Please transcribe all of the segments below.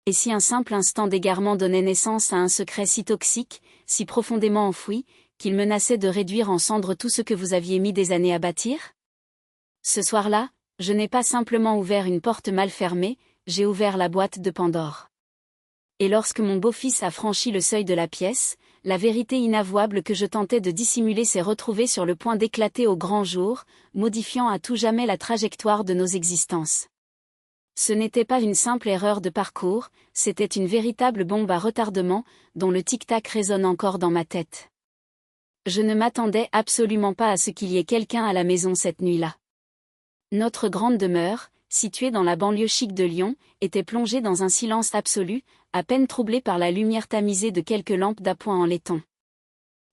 Et si un simple instant d'égarement donnait naissance à un secret si toxique, si profondément enfoui, qu'il menaçait de réduire en cendres tout ce que vous aviez mis des années à bâtir? Ce soir-là, je n'ai pas simplement ouvert une porte mal fermée, j'ai ouvert la boîte de Pandore. Et lorsque mon beau-fils a franchi le seuil de la pièce, la vérité inavouable que je tentais de dissimuler s'est retrouvée sur le point d'éclater au grand jour, modifiant à tout jamais la trajectoire de nos existences. Ce n'était pas une simple erreur de parcours, c'était une véritable bombe à retardement, dont le tic-tac résonne encore dans ma tête. Je ne m'attendais absolument pas à ce qu'il y ait quelqu'un à la maison cette nuit-là. Notre grande demeure, située dans la banlieue chic de Lyon, était plongée dans un silence absolu, à peine troublé par la lumière tamisée de quelques lampes d'appoint en laiton.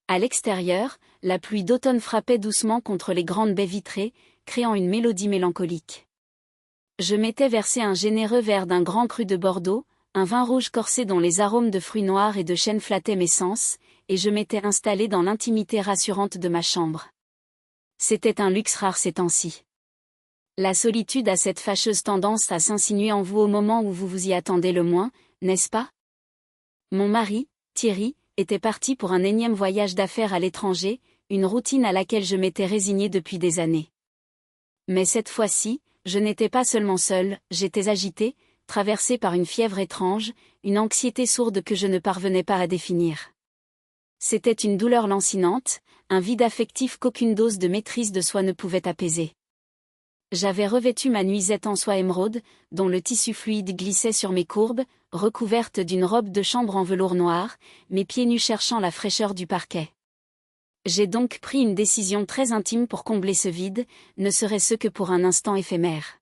À l'extérieur, la pluie d'automne frappait doucement contre les grandes baies vitrées, créant une mélodie mélancolique. Je m'étais versé un généreux verre d'un grand cru de Bordeaux, un vin rouge corsé dont les arômes de fruits noirs et de chêne flattaient mes sens, et je m'étais installé dans l'intimité rassurante de ma chambre. C'était un luxe rare ces temps-ci. La solitude a cette fâcheuse tendance à s'insinuer en vous au moment où vous vous y attendez le moins, n'est-ce pas? Mon mari, Thierry, était parti pour un énième voyage d'affaires à l'étranger, une routine à laquelle je m'étais résignée depuis des années. Mais cette fois-ci, je n'étais pas seulement seule, j'étais agitée, traversée par une fièvre étrange, une anxiété sourde que je ne parvenais pas à définir. C'était une douleur lancinante, un vide affectif qu'aucune dose de maîtrise de soi ne pouvait apaiser. J'avais revêtu ma nuisette en soie émeraude, dont le tissu fluide glissait sur mes courbes, recouverte d'une robe de chambre en velours noir, mes pieds nus cherchant la fraîcheur du parquet. J'ai donc pris une décision très intime pour combler ce vide, ne serait-ce que pour un instant éphémère.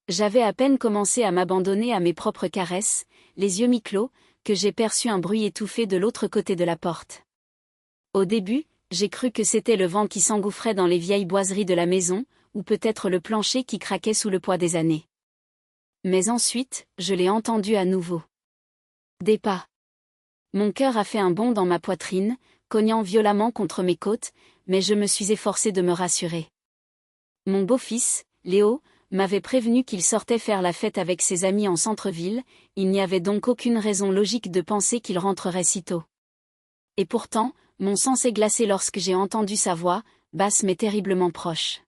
J'avais à peine commencé à m'abandonner à mes propres caresses, les yeux mi-clos, que j'ai perçu un bruit étouffé de l'autre côté de la porte. Au début, j'ai cru que c'était le vent qui s'engouffrait dans les vieilles boiseries de la maison, ou peut-être le plancher qui craquait sous le poids des années. Mais ensuite, je l'ai entendu à nouveau. Des pas. Mon cœur a fait un bond dans ma poitrine, cognant violemment contre mes côtes, mais je me suis efforcée de me rassurer. Mon beau-fils, Léo, m'avait prévenu qu'il sortait faire la fête avec ses amis en centre-ville, il n'y avait donc aucune raison logique de penser qu'il rentrerait si tôt. Et pourtant, mon sang s'est glacé lorsque j'ai entendu sa voix, basse mais terriblement proche.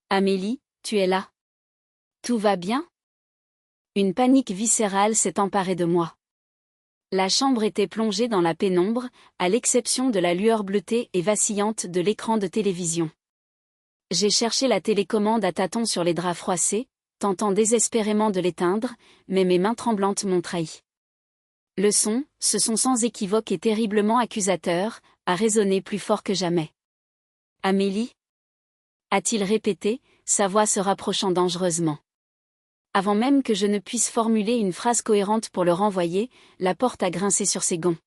« Amélie, tu es là? Tout va bien ?» Une panique viscérale s'est emparée de moi. La chambre était plongée dans la pénombre, à l'exception de la lueur bleutée et vacillante de l'écran de télévision. J'ai cherché la télécommande à tâtons sur les draps froissés, tentant désespérément de l'éteindre, mais mes mains tremblantes m'ont trahi. Ce son sans équivoque et terriblement accusateur, a résonné plus fort que jamais. « Amélie ?» a-t-il répété, sa voix se rapprochant dangereusement. Avant même que je ne puisse formuler une phrase cohérente pour le renvoyer, la porte a grincé sur ses gonds.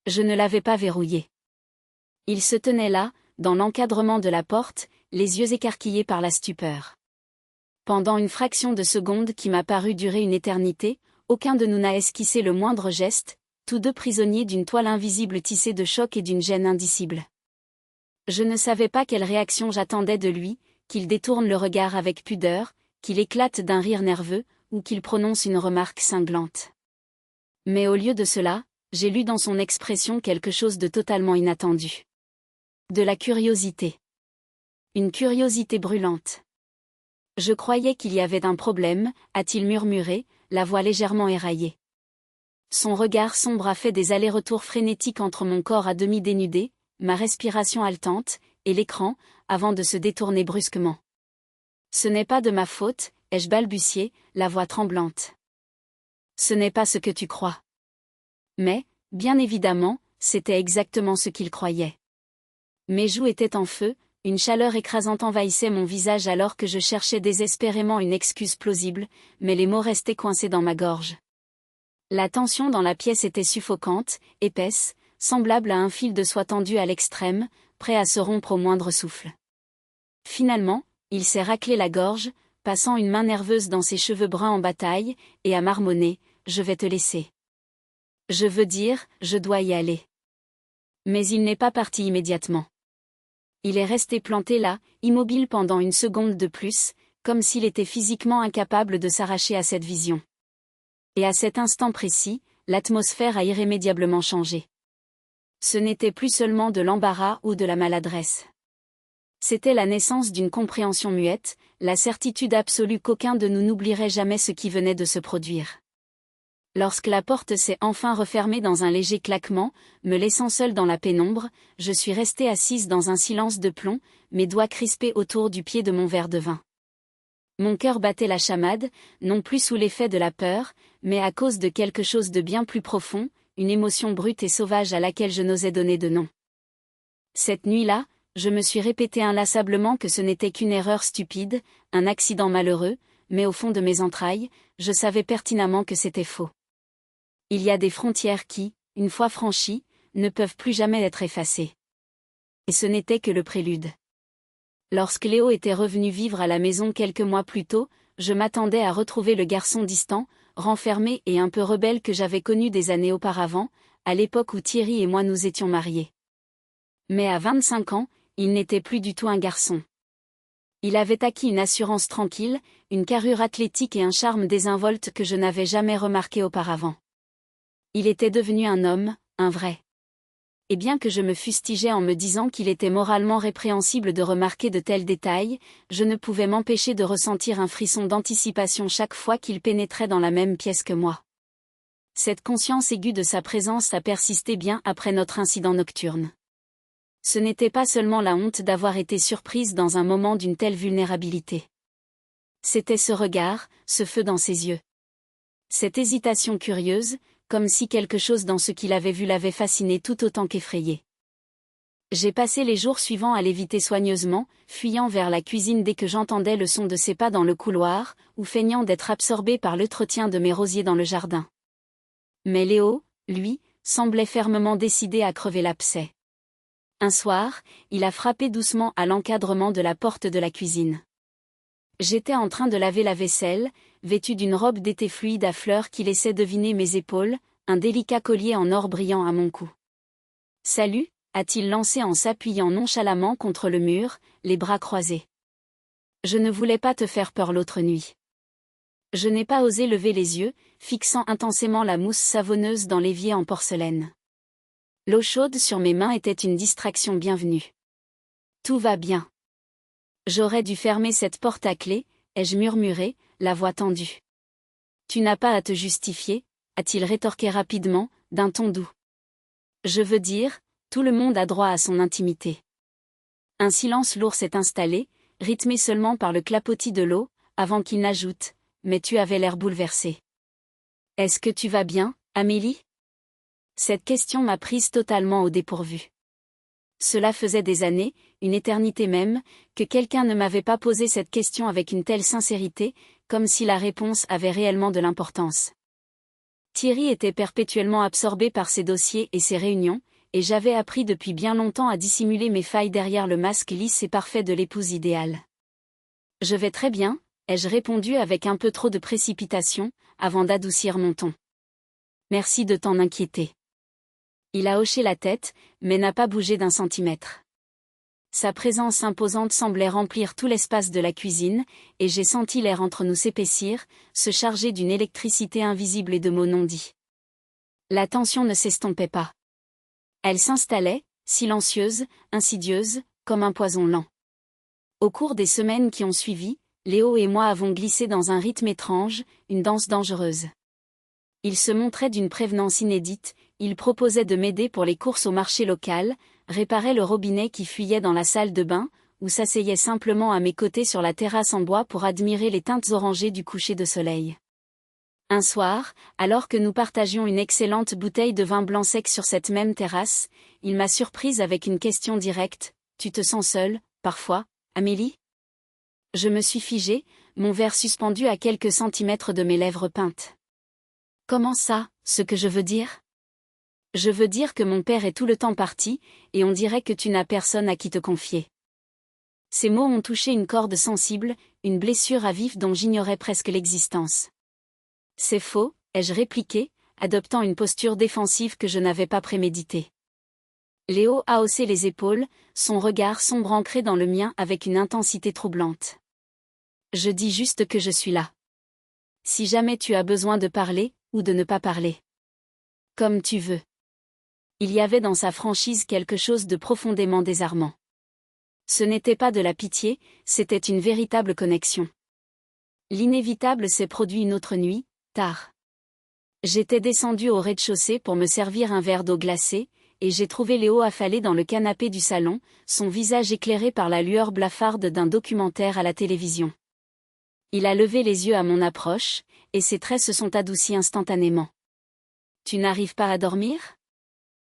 Je ne l'avais pas verrouillée. Il se tenait là, dans l'encadrement de la porte, les yeux écarquillés par la stupeur. Pendant une fraction de seconde qui m'a paru durer une éternité, aucun de nous n'a esquissé le moindre geste, tous deux prisonniers d'une toile invisible tissée de choc et d'une gêne indicible. Je ne savais pas quelle réaction j'attendais de lui, qu'il détourne le regard avec pudeur, qu'il éclate d'un rire nerveux, ou qu'il prononce une remarque cinglante. Mais au lieu de cela, j'ai lu dans son expression quelque chose de totalement inattendu. De la curiosité. Une curiosité brûlante. Je croyais qu'il y avait un problème, a-t-il murmuré, la voix légèrement éraillée. Son regard sombre a fait des allers-retours frénétiques entre mon corps à demi dénudé, ma respiration haletante, et l'écran, avant de se détourner brusquement. « Ce n'est pas de ma faute, ai-je balbutié, la voix tremblante. Ce n'est pas ce que tu crois. » Mais, bien évidemment, c'était exactement ce qu'il croyait. Mes joues étaient en feu, une chaleur écrasante envahissait mon visage alors que je cherchais désespérément une excuse plausible, mais les mots restaient coincés dans ma gorge. La tension dans la pièce était suffocante, épaisse, semblable à un fil de soie tendu à l'extrême, prêt à se rompre au moindre souffle. Finalement, il s'est raclé la gorge, passant une main nerveuse dans ses cheveux bruns en bataille, et a marmonné, « Je vais te laisser. Je veux dire, je dois y aller. » Mais il n'est pas parti immédiatement. Il est resté planté là, immobile pendant une seconde de plus, comme s'il était physiquement incapable de s'arracher à cette vision. Et à cet instant précis, l'atmosphère a irrémédiablement changé. Ce n'était plus seulement de l'embarras ou de la maladresse. C'était la naissance d'une compréhension muette, la certitude absolue qu'aucun de nous n'oublierait jamais ce qui venait de se produire. Lorsque la porte s'est enfin refermée dans un léger claquement, me laissant seule dans la pénombre, je suis restée assise dans un silence de plomb, mes doigts crispés autour du pied de mon verre de vin. Mon cœur battait la chamade, non plus sous l'effet de la peur, mais à cause de quelque chose de bien plus profond, une émotion brute et sauvage à laquelle je n'osais donner de nom. Cette nuit-là, je me suis répété inlassablement que ce n'était qu'une erreur stupide, un accident malheureux, mais au fond de mes entrailles, je savais pertinemment que c'était faux. Il y a des frontières qui, une fois franchies, ne peuvent plus jamais être effacées. Et ce n'était que le prélude. Lorsque Léo était revenu vivre à la maison quelques mois plus tôt, je m'attendais à retrouver le garçon distant, renfermé et un peu rebelle que j'avais connu des années auparavant, à l'époque où Thierry et moi nous étions mariés. Mais à 25 ans, il n'était plus du tout un garçon. Il avait acquis une assurance tranquille, une carrure athlétique et un charme désinvolte que je n'avais jamais remarqué auparavant. Il était devenu un homme, un vrai. Et bien que je me fustigeais en me disant qu'il était moralement répréhensible de remarquer de tels détails, je ne pouvais m'empêcher de ressentir un frisson d'anticipation chaque fois qu'il pénétrait dans la même pièce que moi. Cette conscience aiguë de sa présence a persisté bien après notre incident nocturne. Ce n'était pas seulement la honte d'avoir été surprise dans un moment d'une telle vulnérabilité. C'était ce regard, ce feu dans ses yeux. Cette hésitation curieuse, comme si quelque chose dans ce qu'il avait vu l'avait fasciné tout autant qu'effrayé. J'ai passé les jours suivants à l'éviter soigneusement, fuyant vers la cuisine dès que j'entendais le son de ses pas dans le couloir, ou feignant d'être absorbé par l'entretien de mes rosiers dans le jardin. Mais Léo, lui, semblait fermement décidé à crever l'abcès. Un soir, il a frappé doucement à l'encadrement de la porte de la cuisine. J'étais en train de laver la vaisselle, vêtue d'une robe d'été fluide à fleurs qui laissait deviner mes épaules, un délicat collier en or brillant à mon cou. « Salut » a-t-il lancé en s'appuyant nonchalamment contre le mur, les bras croisés. « Je ne voulais pas te faire peur l'autre nuit. » Je n'ai pas osé lever les yeux, fixant intensément la mousse savonneuse dans l'évier en porcelaine. L'eau chaude sur mes mains était une distraction bienvenue. Tout va bien. J'aurais dû fermer cette porte à clé, ai-je murmuré, la voix tendue. Tu n'as pas à te justifier, a-t-il rétorqué rapidement, d'un ton doux. Je veux dire, tout le monde a droit à son intimité. Un silence lourd s'est installé, rythmé seulement par le clapotis de l'eau, avant qu'il n'ajoute, mais tu avais l'air bouleversée. Est-ce que tu vas bien, Amélie ? Cette question m'a prise totalement au dépourvu. Cela faisait des années, une éternité même, que quelqu'un ne m'avait pas posé cette question avec une telle sincérité, comme si la réponse avait réellement de l'importance. Thierry était perpétuellement absorbé par ses dossiers et ses réunions, et j'avais appris depuis bien longtemps à dissimuler mes failles derrière le masque lisse et parfait de l'épouse idéale. Je vais très bien, ai-je répondu avec un peu trop de précipitation, avant d'adoucir mon ton. Merci de t'en inquiéter. Il a hoché la tête, mais n'a pas bougé d'un centimètre. Sa présence imposante semblait remplir tout l'espace de la cuisine, et j'ai senti l'air entre nous s'épaissir, se charger d'une électricité invisible et de mots non dits. La tension ne s'estompait pas. Elle s'installait, silencieuse, insidieuse, comme un poison lent. Au cours des semaines qui ont suivi, Léo et moi avons glissé dans un rythme étrange, une danse dangereuse. Il se montrait d'une prévenance inédite, il proposait de m'aider pour les courses au marché local, réparait le robinet qui fuyait dans la salle de bain, ou s'asseyait simplement à mes côtés sur la terrasse en bois pour admirer les teintes orangées du coucher de soleil. Un soir, alors que nous partagions une excellente bouteille de vin blanc sec sur cette même terrasse, il m'a surprise avec une question directe, « Tu te sens seule, parfois, Amélie ?» Je me suis figée, mon verre suspendu à quelques centimètres de mes lèvres peintes. Comment ça, ce que je veux dire ? Je veux dire que mon père est tout le temps parti, et on dirait que tu n'as personne à qui te confier. Ces mots ont touché une corde sensible, une blessure à vif dont j'ignorais presque l'existence. C'est faux, ai-je répliqué, adoptant une posture défensive que je n'avais pas préméditée. Léo a haussé les épaules, son regard sombre ancré dans le mien avec une intensité troublante. Je dis juste que je suis là. Si jamais tu as besoin de parler, ou de ne pas parler. Comme tu veux. Il y avait dans sa franchise quelque chose de profondément désarmant. Ce n'était pas de la pitié, c'était une véritable connexion. L'inévitable s'est produit une autre nuit, tard. J'étais descendue au rez-de-chaussée pour me servir un verre d'eau glacée, et j'ai trouvé Léo affalé dans le canapé du salon, son visage éclairé par la lueur blafarde d'un documentaire à la télévision. Il a levé les yeux à mon approche, et ses traits se sont adoucis instantanément. « Tu n'arrives pas à dormir ?»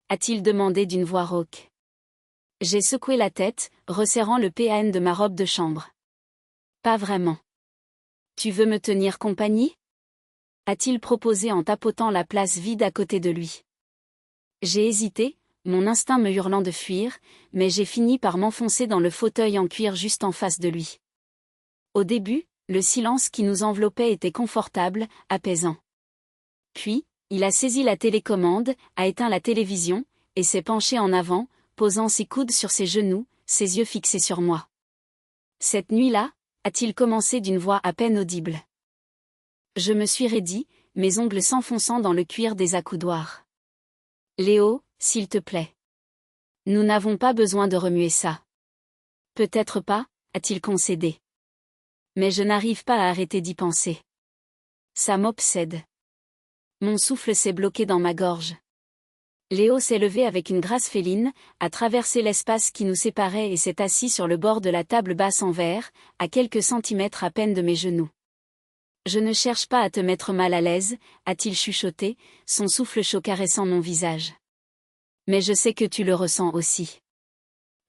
a-t-il demandé d'une voix rauque. J'ai secoué la tête, resserrant le PAN de ma robe de chambre. « Pas vraiment. »« Tu veux me tenir compagnie ?» a-t-il proposé en tapotant la place vide à côté de lui. J'ai hésité, mon instinct me hurlant de fuir, mais j'ai fini par m'enfoncer dans le fauteuil en cuir juste en face de lui. Au début, le silence qui nous enveloppait était confortable, apaisant. Puis, il a saisi la télécommande, a éteint la télévision, et s'est penché en avant, posant ses coudes sur ses genoux, ses yeux fixés sur moi. Cette nuit-là, a-t-il commencé d'une voix à peine audible. Je me suis raidi, mes ongles s'enfonçant dans le cuir des accoudoirs. Léo, s'il te plaît. Nous n'avons pas besoin de remuer ça. Peut-être pas, a-t-il concédé. Mais je n'arrive pas à arrêter d'y penser. Ça m'obsède. Mon souffle s'est bloqué dans ma gorge. Léo s'est levé avec une grâce féline, a traversé l'espace qui nous séparait et s'est assis sur le bord de la table basse en verre, à quelques centimètres à peine de mes genoux. Je ne cherche pas à te mettre mal à l'aise, a-t-il chuchoté, son souffle chaud caressant mon visage. Mais je sais que tu le ressens aussi.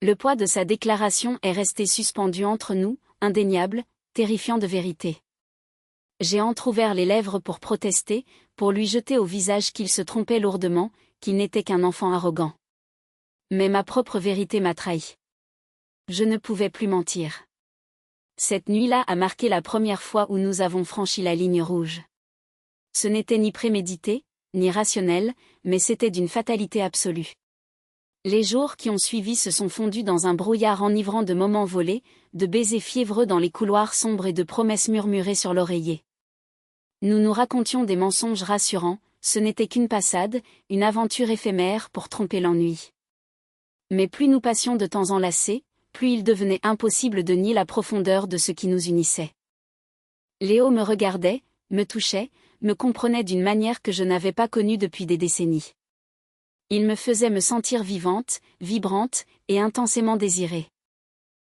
Le poids de sa déclaration est resté suspendu entre nous, indéniable, terrifiant de vérité. J'ai entrouvert les lèvres pour protester, pour lui jeter au visage qu'il se trompait lourdement, qu'il n'était qu'un enfant arrogant. Mais ma propre vérité m'a trahi. Je ne pouvais plus mentir. Cette nuit-là a marqué la première fois où nous avons franchi la ligne rouge. Ce n'était ni prémédité, ni rationnel, mais c'était d'une fatalité absolue. Les jours qui ont suivi se sont fondus dans un brouillard enivrant de moments volés, de baisers fiévreux dans les couloirs sombres et de promesses murmurées sur l'oreiller. Nous nous racontions des mensonges rassurants, ce n'était qu'une passade, une aventure éphémère pour tromper l'ennui. Mais plus nous passions de temps enlacés, plus il devenait impossible de nier la profondeur de ce qui nous unissait. Léo me regardait, me touchait, me comprenait d'une manière que je n'avais pas connue depuis des décennies. Il me faisait me sentir vivante, vibrante, et intensément désirée.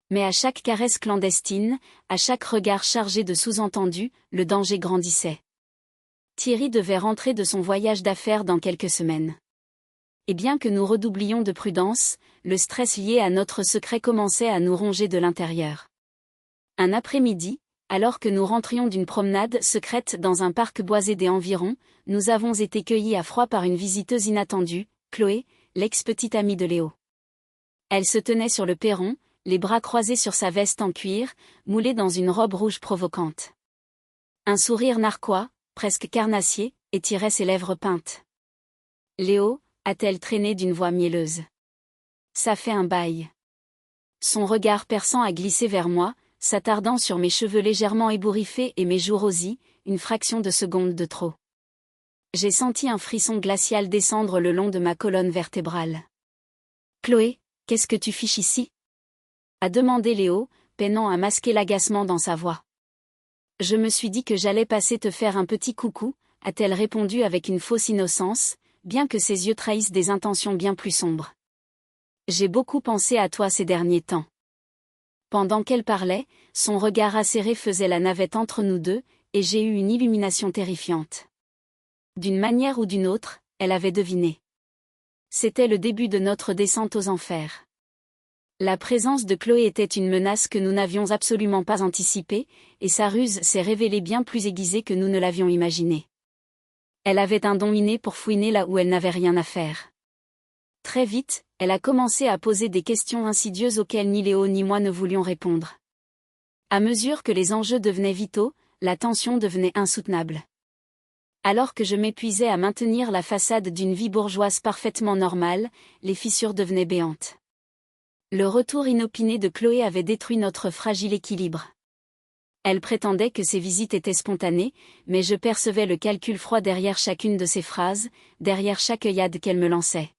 Mais à chaque caresse clandestine, à chaque regard chargé de sous-entendus, le danger grandissait. Thierry devait rentrer de son voyage d'affaires dans quelques semaines. Et bien que nous redoublions de prudence, le stress lié à notre secret commençait à nous ronger de l'intérieur. Un après-midi, alors que nous rentrions d'une promenade secrète dans un parc boisé des environs, nous avons été cueillis à froid par une visiteuse inattendue, Chloé, l'ex-petite amie de Léo. Elle se tenait sur le perron, les bras croisés sur sa veste en cuir, moulée dans une robe rouge provocante. Un sourire narquois, presque carnassier, étirait ses lèvres peintes. « Léo » a-t-elle traîné d'une voix mielleuse. « Ça fait un bail. » Son regard perçant a glissé vers moi, s'attardant sur mes cheveux légèrement ébouriffés et mes joues rosies, une fraction de seconde de trop. J'ai senti un frisson glacial descendre le long de ma colonne vertébrale. « Chloé, qu'est-ce que tu fiches ici ?» a demandé Léo, peinant à masquer l'agacement dans sa voix. « Je me suis dit que j'allais passer te faire un petit coucou », a-t-elle répondu avec une fausse innocence, bien que ses yeux trahissent des intentions bien plus sombres. « J'ai beaucoup pensé à toi ces derniers temps. » Pendant qu'elle parlait, son regard acéré faisait la navette entre nous deux, et j'ai eu une illumination terrifiante. D'une manière ou d'une autre, elle avait deviné. C'était le début de notre descente aux enfers. La présence de Chloé était une menace que nous n'avions absolument pas anticipée, et sa ruse s'est révélée bien plus aiguisée que nous ne l'avions imaginé. Elle avait un don inné pour fouiner là où elle n'avait rien à faire. Très vite, elle a commencé à poser des questions insidieuses auxquelles ni Léo ni moi ne voulions répondre. À mesure que les enjeux devenaient vitaux, la tension devenait insoutenable. Alors que je m'épuisais à maintenir la façade d'une vie bourgeoise parfaitement normale, les fissures devenaient béantes. Le retour inopiné de Chloé avait détruit notre fragile équilibre. Elle prétendait que ses visites étaient spontanées, mais je percevais le calcul froid derrière chacune de ses phrases, derrière chaque œillade qu'elle me lançait.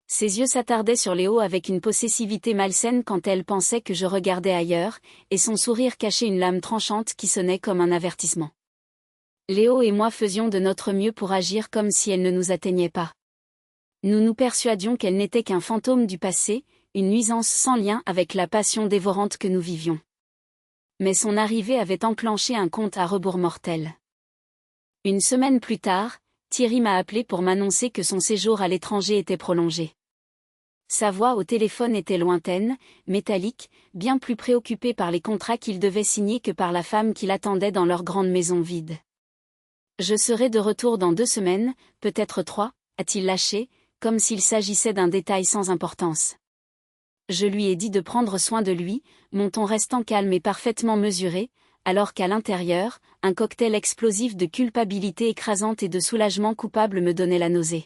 Ses yeux s'attardaient sur Léo avec une possessivité malsaine quand elle pensait que je regardais ailleurs, et son sourire cachait une lame tranchante qui sonnait comme un avertissement. Léo et moi faisions de notre mieux pour agir comme si elle ne nous atteignait pas. Nous nous persuadions qu'elle n'était qu'un fantôme du passé, une nuisance sans lien avec la passion dévorante que nous vivions. Mais son arrivée avait enclenché un compte à rebours mortel. Une semaine plus tard, Thierry m'a appelé pour m'annoncer que son séjour à l'étranger était prolongé. Sa voix au téléphone était lointaine, métallique, bien plus préoccupée par les contrats qu'il devait signer que par la femme qui l'attendait dans leur grande maison vide. Je serai de retour dans 2 semaines, peut-être 3, a-t-il lâché, comme s'il s'agissait d'un détail sans importance. Je lui ai dit de prendre soin de lui, mon ton restant calme et parfaitement mesuré, alors qu'à l'intérieur, un cocktail explosif de culpabilité écrasante et de soulagement coupable me donnait la nausée.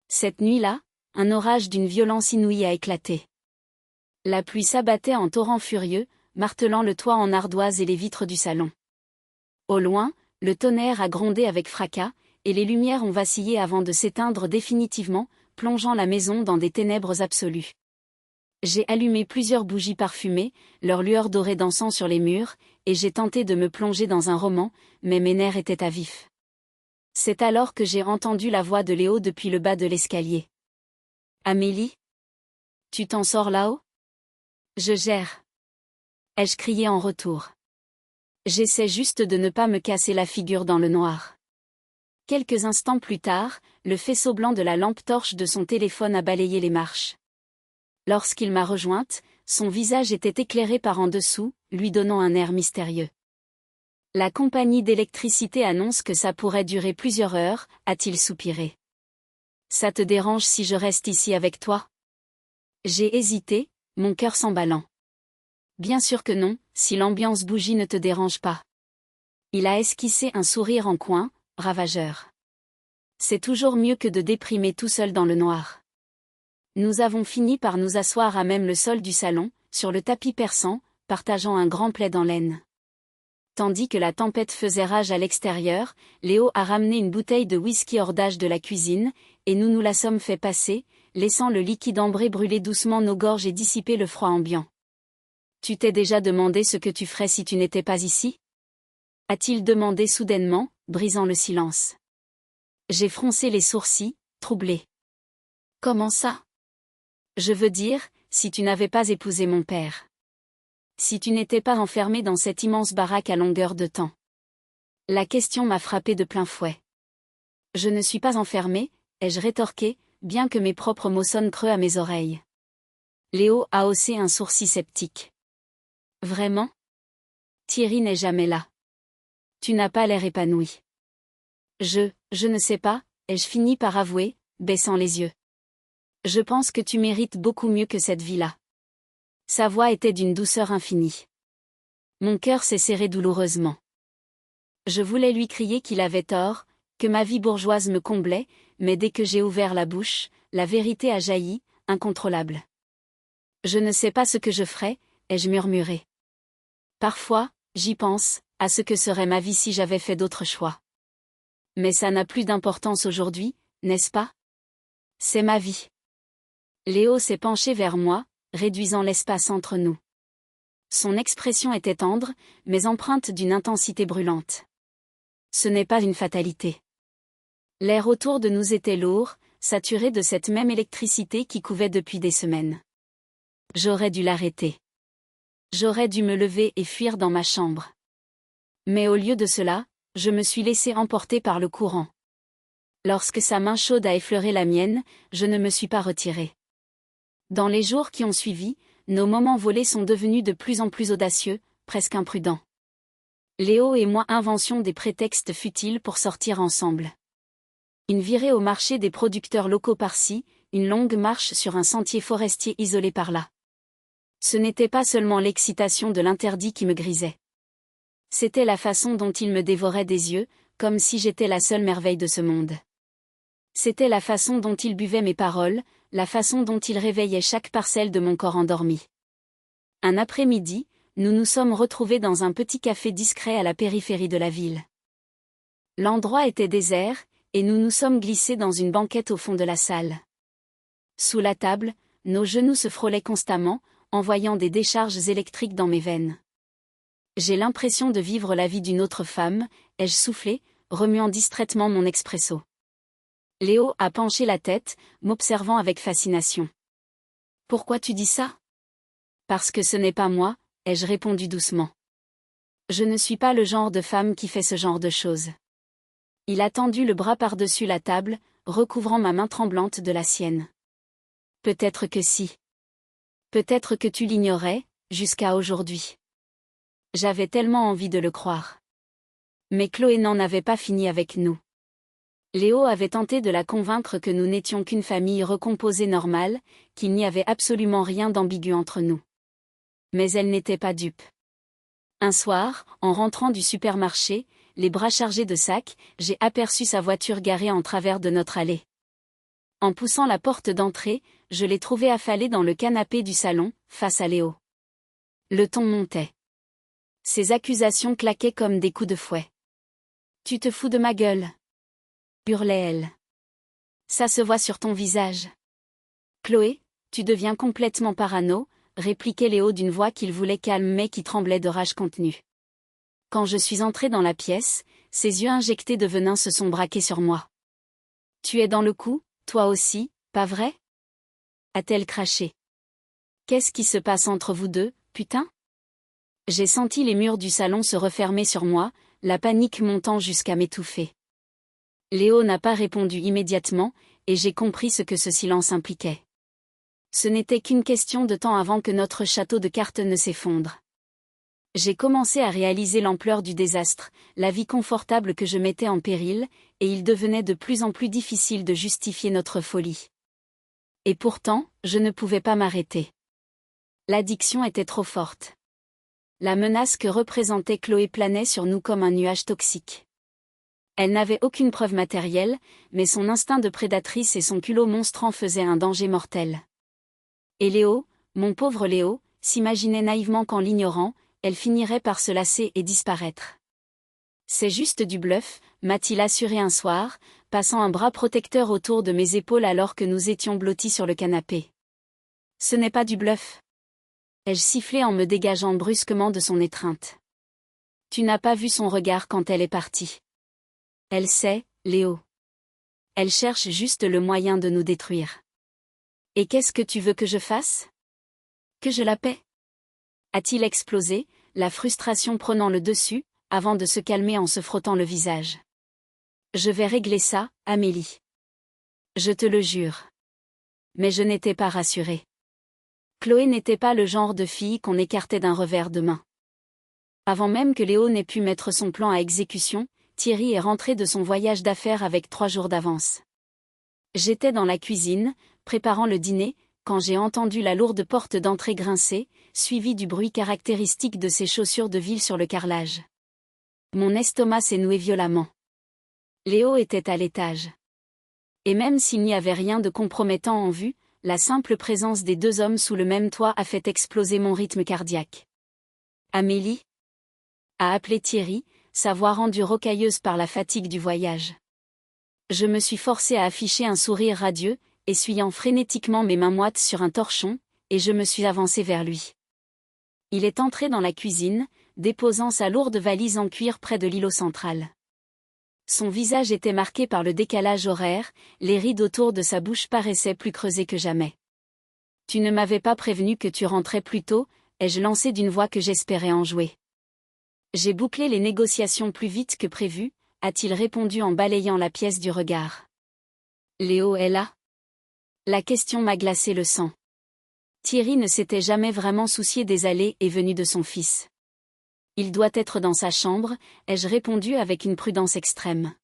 Cette nuit-là, un orage d'une violence inouïe a éclaté. La pluie s'abattait en torrent furieux, martelant le toit en ardoise et les vitres du salon. Au loin, le tonnerre a grondé avec fracas, et les lumières ont vacillé avant de s'éteindre définitivement, plongeant la maison dans des ténèbres absolues. J'ai allumé plusieurs bougies parfumées, leur lueur dorée dansant sur les murs, et j'ai tenté de me plonger dans un roman, mais mes nerfs étaient à vif. C'est alors que j'ai entendu la voix de Léo depuis le bas de l'escalier. « Amélie ? Tu t'en sors là-haut ? Je gère. » ai-je crié en retour. J'essaie juste de ne pas me casser la figure dans le noir. Quelques instants plus tard, le faisceau blanc de la lampe torche de son téléphone a balayé les marches. Lorsqu'il m'a rejointe, son visage était éclairé par en dessous, lui donnant un air mystérieux. « La compagnie d'électricité annonce que ça pourrait durer plusieurs heures, a-t-il soupiré. Ça te dérange si je reste ici avec toi ? J'ai hésité, mon cœur s'emballant. Bien sûr que non, si l'ambiance bougie ne te dérange pas. Il a esquissé un sourire en coin, ravageur. C'est toujours mieux que de déprimer tout seul dans le noir. Nous avons fini par nous asseoir à même le sol du salon, sur le tapis persan, partageant un grand plaid en laine. Tandis que la tempête faisait rage à l'extérieur, Léo a ramené une bouteille de whisky hors d'âge de la cuisine, et nous nous la sommes fait passer, laissant le liquide ambré brûler doucement nos gorges et dissiper le froid ambiant. « Tu t'es déjà demandé ce que tu ferais si tu n'étais pas ici ? » a-t-il demandé soudainement, brisant le silence. J'ai froncé les sourcils, troublé. « Comment ça ? Je veux dire, si tu n'avais pas épousé mon père. Si tu n'étais pas enfermé dans cette immense baraque à longueur de temps. » La question m'a frappé de plein fouet. « Je ne suis pas enfermé, ai-je rétorqué, bien que mes propres mots sonnent creux à mes oreilles. » Léo a haussé un sourcil sceptique. « Vraiment ? Thierry n'est jamais là. Tu n'as pas l'air épanoui. »« Je ne sais pas, ai-je fini par avouer, baissant les yeux. « Je pense que tu mérites beaucoup mieux que cette vie-là. » Sa voix était d'une douceur infinie. Mon cœur s'est serré douloureusement. Je voulais lui crier qu'il avait tort, que ma vie bourgeoise me comblait, mais dès que j'ai ouvert la bouche, la vérité a jailli, incontrôlable. « Je ne sais pas ce que je ferais, ai-je murmuré. Parfois, j'y pense, à ce que serait ma vie si j'avais fait d'autres choix. Mais ça n'a plus d'importance aujourd'hui, n'est-ce pas ? C'est ma vie. » Léo s'est penché vers moi, réduisant l'espace entre nous. Son expression était tendre, mais empreinte d'une intensité brûlante. Ce n'est pas une fatalité. L'air autour de nous était lourd, saturé de cette même électricité qui couvait depuis des semaines. J'aurais dû l'arrêter. J'aurais dû me lever et fuir dans ma chambre. Mais au lieu de cela, je me suis laissé emporter par le courant. Lorsque sa main chaude a effleuré la mienne, je ne me suis pas retiré. Dans les jours qui ont suivi, nos moments volés sont devenus de plus en plus audacieux, presque imprudents. Léo et moi inventions des prétextes futiles pour sortir ensemble. Une virée au marché des producteurs locaux par-ci, une longue marche sur un sentier forestier isolé par-là. Ce n'était pas seulement l'excitation de l'interdit qui me grisait. C'était la façon dont il me dévorait des yeux, comme si j'étais la seule merveille de ce monde. C'était la façon dont il buvait mes paroles, la façon dont il réveillait chaque parcelle de mon corps endormi. Un après-midi, nous nous sommes retrouvés dans un petit café discret à la périphérie de la ville. L'endroit était désert, et nous nous sommes glissés dans une banquette au fond de la salle. Sous la table, nos genoux se frôlaient constamment, envoyant des décharges électriques dans mes veines. J'ai l'impression de vivre la vie d'une autre femme, ai-je soufflé, remuant distraitement mon expresso. Léo a penché la tête, m'observant avec fascination. « Pourquoi tu dis ça ?»« Parce que ce n'est pas moi, ai-je répondu doucement. Je ne suis pas le genre de femme qui fait ce genre de choses. Il a tendu le bras par-dessus la table, recouvrant ma main tremblante de la sienne. Peut-être que si. Peut-être que tu l'ignorais, jusqu'à aujourd'hui. J'avais tellement envie de le croire. Mais Chloé n'en avait pas fini avec nous. Léo avait tenté de la convaincre que nous n'étions qu'une famille recomposée normale, qu'il n'y avait absolument rien d'ambigu entre nous. Mais elle n'était pas dupe. Un soir, en rentrant du supermarché, les bras chargés de sacs, j'ai aperçu sa voiture garée en travers de notre allée. En poussant la porte d'entrée, je l'ai trouvé affalé dans le canapé du salon, face à Léo. Le ton montait. Ses accusations claquaient comme des coups de fouet. « Tu te fous de ma gueule ?» hurlait-elle. « Ça se voit sur ton visage. »« Chloé, tu deviens complètement parano », répliquait Léo d'une voix qu'il voulait calme mais qui tremblait de rage contenue. Quand je suis entrée dans la pièce, ses yeux injectés de venin se sont braqués sur moi. « Tu es dans le coup, toi aussi, pas vrai ?» a-t-elle craché. « Qu'est-ce qui se passe entre vous deux, putain ?» J'ai senti les murs du salon se refermer sur moi, la panique montant jusqu'à m'étouffer. Léo n'a pas répondu immédiatement, et j'ai compris ce que ce silence impliquait. Ce n'était qu'une question de temps avant que notre château de cartes ne s'effondre. J'ai commencé à réaliser l'ampleur du désastre, la vie confortable que je mettais en péril, et il devenait de plus en plus difficile de justifier notre folie. Et pourtant, je ne pouvais pas m'arrêter. L'addiction était trop forte. La menace que représentait Chloé planait sur nous comme un nuage toxique. Elle n'avait aucune preuve matérielle, mais son instinct de prédatrice et son culot monstre en faisaient un danger mortel. Et Léo, mon pauvre Léo, s'imaginait naïvement qu'en l'ignorant, elle finirait par se lasser et disparaître. « C'est juste du bluff », m'a-t-il assuré un soir, passant un bras protecteur autour de mes épaules alors que nous étions blottis sur le canapé. « Ce n'est pas du bluff. » ai-je sifflé en me dégageant brusquement de son étreinte. « Tu n'as pas vu son regard quand elle est partie. Elle sait, Léo. Elle cherche juste le moyen de nous détruire. Et qu'est-ce que tu veux que je fasse ? Que je la paie ? » a-t-il explosé, la frustration prenant le dessus, avant de se calmer en se frottant le visage. « Je vais régler ça, Amélie. Je te le jure. » Mais je n'étais pas rassurée. Chloé n'était pas le genre de fille qu'on écartait d'un revers de main. Avant même que Léo n'ait pu mettre son plan à exécution, Thierry est rentré de son voyage d'affaires avec 3 jours d'avance. J'étais dans la cuisine, préparant le dîner, quand j'ai entendu la lourde porte d'entrée grincer, suivie du bruit caractéristique de ses chaussures de ville sur le carrelage. Mon estomac s'est noué violemment. Léo était à l'étage. Et même s'il n'y avait rien de compromettant en vue, la simple présence des 2 hommes sous le même toit a fait exploser mon rythme cardiaque. « Amélie ?» a appelé Thierry, sa voix rendue rocailleuse par la fatigue du voyage. Je me suis forcée à afficher un sourire radieux, essuyant frénétiquement mes mains moites sur un torchon, et je me suis avancée vers lui. Il est entré dans la cuisine, déposant sa lourde valise en cuir près de l'îlot central. Son visage était marqué par le décalage horaire, les rides autour de sa bouche paraissaient plus creusées que jamais. « Tu ne m'avais pas prévenu que tu rentrais plus tôt », ai-je lancé d'une voix que j'espérais enjouer. « J'ai bouclé les négociations plus vite que prévu », a-t-il répondu en balayant la pièce du regard. « Léo est là ?» La question m'a glacé le sang. Thierry ne s'était jamais vraiment soucié des allées et venues de son fils. Il doit être dans sa chambre, ai-je répondu avec une prudence extrême.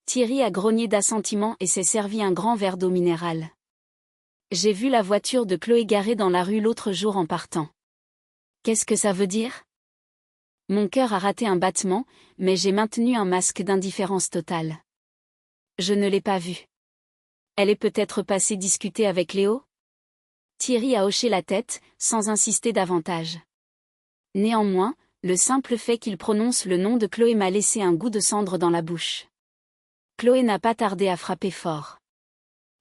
Thierry a grogné d'assentiment et s'est servi un grand verre d'eau minérale. J'ai vu la voiture de Chloé garée dans la rue l'autre jour en partant. Qu'est-ce que ça veut dire ? Mon cœur a raté un battement, mais j'ai maintenu un masque d'indifférence totale. Je ne l'ai pas vue. Elle est peut-être passée discuter avec Léo ? Thierry a hoché la tête, sans insister davantage. Néanmoins, le simple fait qu'il prononce le nom de Chloé m'a laissé un goût de cendre dans la bouche. Chloé n'a pas tardé à frapper fort.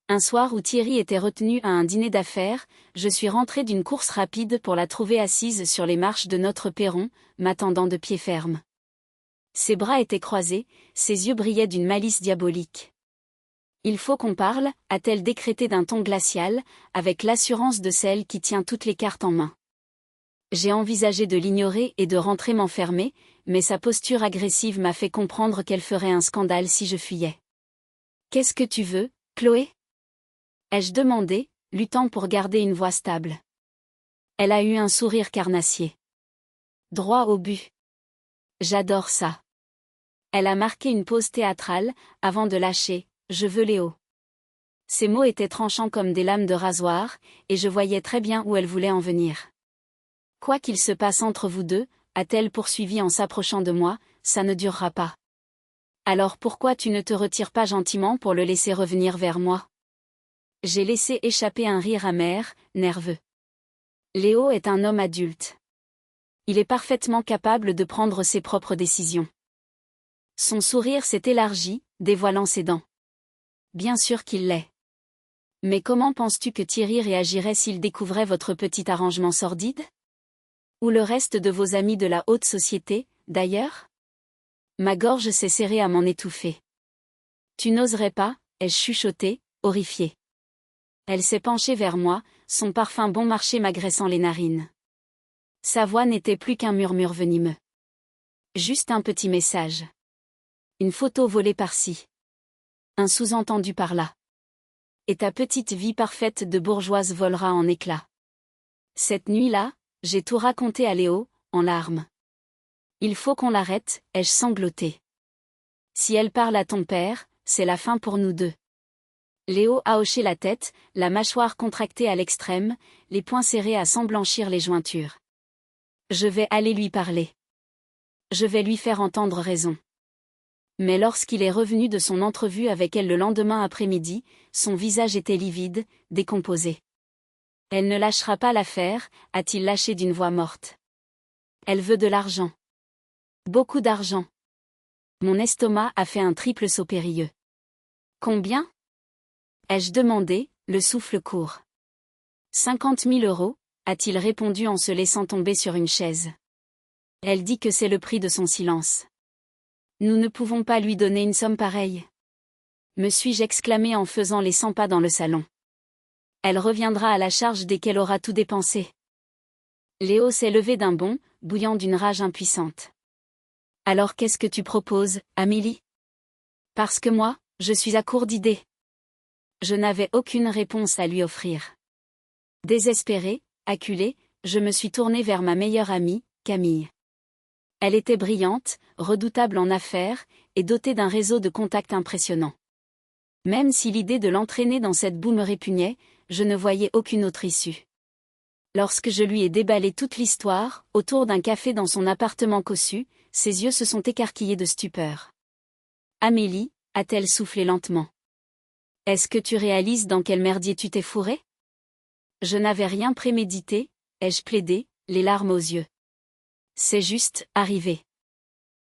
Un soir où Thierry était retenu à un dîner d'affaires, je suis rentrée d'une course rapide pour la trouver assise sur les marches de notre perron, m'attendant de pied ferme. Ses bras étaient croisés, ses yeux brillaient d'une malice diabolique. « Il faut qu'on parle », a-t-elle décrété d'un ton glacial, avec l'assurance de celle qui tient toutes les cartes en main. J'ai envisagé de l'ignorer et de rentrer m'enfermer, mais sa posture agressive m'a fait comprendre qu'elle ferait un scandale si je fuyais. « Qu'est-ce que tu veux, Chloé ?» ai-je demandé, luttant pour garder une voix stable. Elle a eu un sourire carnassier. Droit au but. J'adore ça. Elle a marqué une pause théâtrale, avant de lâcher « Je veux Léo ». Ces mots étaient tranchants comme des lames de rasoir, et je voyais très bien où elle voulait en venir. « Quoi qu'il se passe entre vous deux, a-t-elle poursuivi en s'approchant de moi, ça ne durera pas. Alors pourquoi tu ne te retires pas gentiment pour le laisser revenir vers moi ?» J'ai laissé échapper un rire amer, nerveux. Léo est un homme adulte. Il est parfaitement capable de prendre ses propres décisions. Son sourire s'est élargi, dévoilant ses dents. Bien sûr qu'il l'est. Mais comment penses-tu que Thierry réagirait s'il découvrait votre petit arrangement sordide? Ou le reste de vos amis de la haute société, d'ailleurs? Ma gorge s'est serrée à m'en étouffer. Tu n'oserais pas, ai-je chuchoté, horrifiée. Elle s'est penchée vers moi, son parfum bon marché m'agressant les narines. Sa voix n'était plus qu'un murmure venimeux. Juste un petit message. Une photo volée par-ci. Un sous-entendu par-là. Et ta petite vie parfaite de bourgeoise volera en éclats. Cette nuit-là, j'ai tout raconté à Léo, en larmes. Il faut qu'on l'arrête, ai-je sangloté. Si elle parle à ton père, c'est la fin pour nous deux. Léo a hoché la tête, la mâchoire contractée à l'extrême, les poings serrés à s'en blanchir les jointures. Je vais aller lui parler. Je vais lui faire entendre raison. Mais lorsqu'il est revenu de son entrevue avec elle le lendemain après-midi, son visage était livide, décomposé. Elle ne lâchera pas l'affaire, a-t-il lâché d'une voix morte. Elle veut de l'argent. Beaucoup d'argent. Mon estomac a fait un triple saut périlleux. Combien ? Ai-je demandé, le souffle court. 50 000 €, a-t-il répondu en se laissant tomber sur une chaise. Elle dit que c'est le prix de son silence. Nous ne pouvons pas lui donner une somme pareille. Me suis-je exclamé en faisant les 100 pas dans le salon. Elle reviendra à la charge dès qu'elle aura tout dépensé. Léo s'est levé d'un bond, bouillant d'une rage impuissante. Alors qu'est-ce que tu proposes, Amélie? Parce que moi, je suis à court d'idées. Je n'avais aucune réponse à lui offrir. Désespérée, acculée, je me suis tournée vers ma meilleure amie, Camille. Elle était brillante, redoutable en affaires, et dotée d'un réseau de contacts impressionnant. Même si l'idée de l'entraîner dans cette boue me répugnait, je ne voyais aucune autre issue. Lorsque je lui ai déballé toute l'histoire, autour d'un café dans son appartement cossu, ses yeux se sont écarquillés de stupeur. Amélie, a-t-elle soufflé lentement. Est-ce que tu réalises dans quel merdier tu t'es fourré? Je n'avais rien prémédité, ai-je plaidé, les larmes aux yeux. C'est juste arrivé.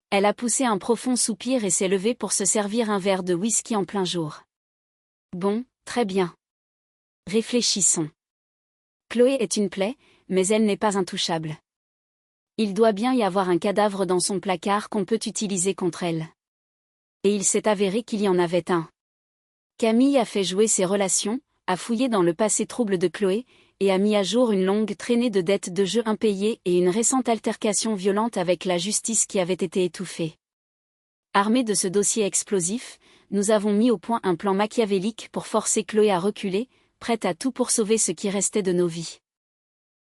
Elle a poussé un profond soupir et s'est levée pour se servir un verre de whisky en plein jour. Bon, très bien. Réfléchissons. Chloé est une plaie, mais elle n'est pas intouchable. Il doit bien y avoir un cadavre dans son placard qu'on peut utiliser contre elle. Et il s'est avéré qu'il y en avait un. Camille a fait jouer ses relations, a fouillé dans le passé trouble de Chloé, et a mis à jour une longue traînée de dettes de jeu impayées et une récente altercation violente avec la justice qui avait été étouffée. Armés de ce dossier explosif, nous avons mis au point un plan machiavélique pour forcer Chloé à reculer, prête à tout pour sauver ce qui restait de nos vies.